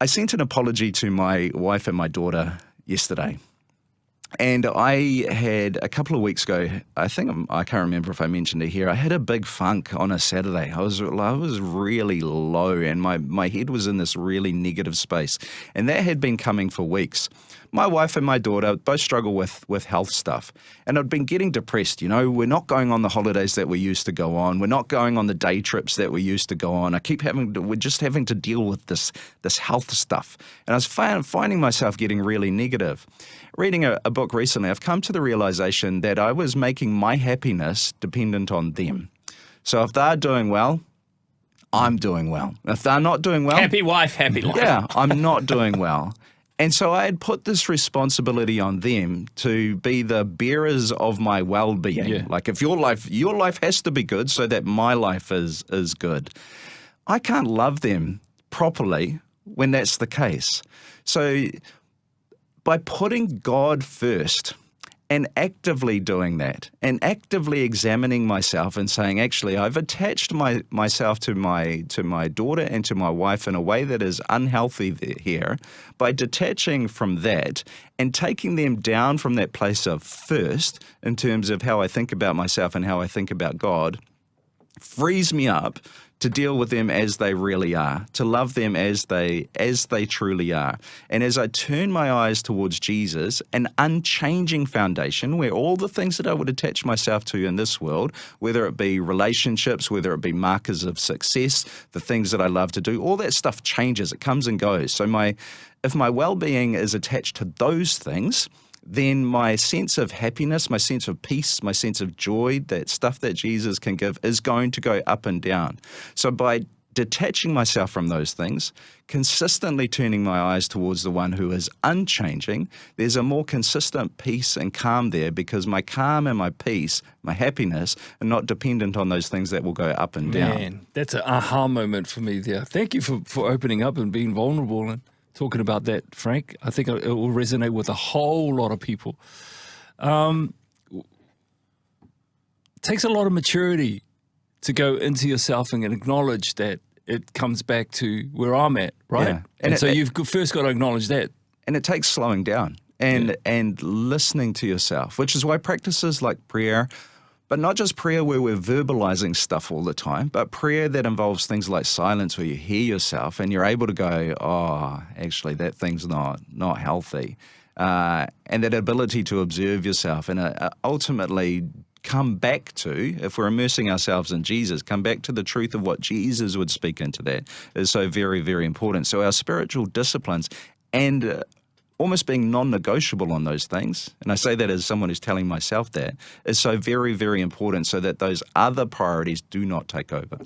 I sent an apology to my wife and my daughter yesterday. And I had a couple of weeks ago, I can't remember if I mentioned it here, I had a big funk on a Saturday. I was really low and my head was in this really negative space. And that had been coming for weeks. My wife and my daughter both struggle with health stuff. And I'd been getting depressed. We're not going on the holidays that we used to go on. We're not going on the day trips that we used to go on. We're just having to deal with this health stuff. And I was finding myself getting really negative. Reading a book recently, I've come to the realization that I was making my happiness dependent on them. So if they're doing well, I'm doing well. If they're not doing well... Happy wife, happy life. Yeah, I'm not doing well. And so I had put this responsibility on them to be the bearers of my well-being. Yeah. Like if your life has to be good so that my life is good. I can't love them properly when that's the case. So by putting God first and actively doing that and actively examining myself and saying, actually, I've attached myself to my daughter and to my wife in a way that is unhealthy here, by detaching from that and taking them down from that place of first in terms of how I think about myself and how I think about God, frees me up to deal with them as they really are, to love them as they truly are. And as I turn my eyes towards Jesus, an unchanging foundation where all the things that I would attach myself to in this world, whether it be relationships, whether it be markers of success, the things that I love to do, all that stuff changes. It comes and goes. So if my well-being is attached to those things, then my sense of happiness, my sense of peace, my sense of joy, that stuff that Jesus can give is going to go up and down. So by detaching myself from those things, consistently turning my eyes towards the one who is unchanging, there's a more consistent peace and calm there because my calm and my peace, my happiness, are not dependent on those things that will go up and down. Man, that's an aha moment for me there. Thank you for opening up and being vulnerable and talking about that, Frank. I think it will resonate with a whole lot of people. It takes a lot of maturity to go into yourself and acknowledge that it comes back to where I'm at, right? Yeah. And so you've first got to acknowledge that. And it takes slowing down and listening to yourself, which is why practices like prayer, but not just prayer where we're verbalizing stuff all the time, but prayer that involves things like silence where you hear yourself and you're able to go, oh, actually, that thing's not healthy. And that ability to observe yourself and ultimately come back to, if we're immersing ourselves in Jesus, come back to the truth of what Jesus would speak into that is so very, very important. So our spiritual disciplines and almost being non-negotiable on those things, and I say that as someone who's telling myself that, is so very, very important so that those other priorities do not take over.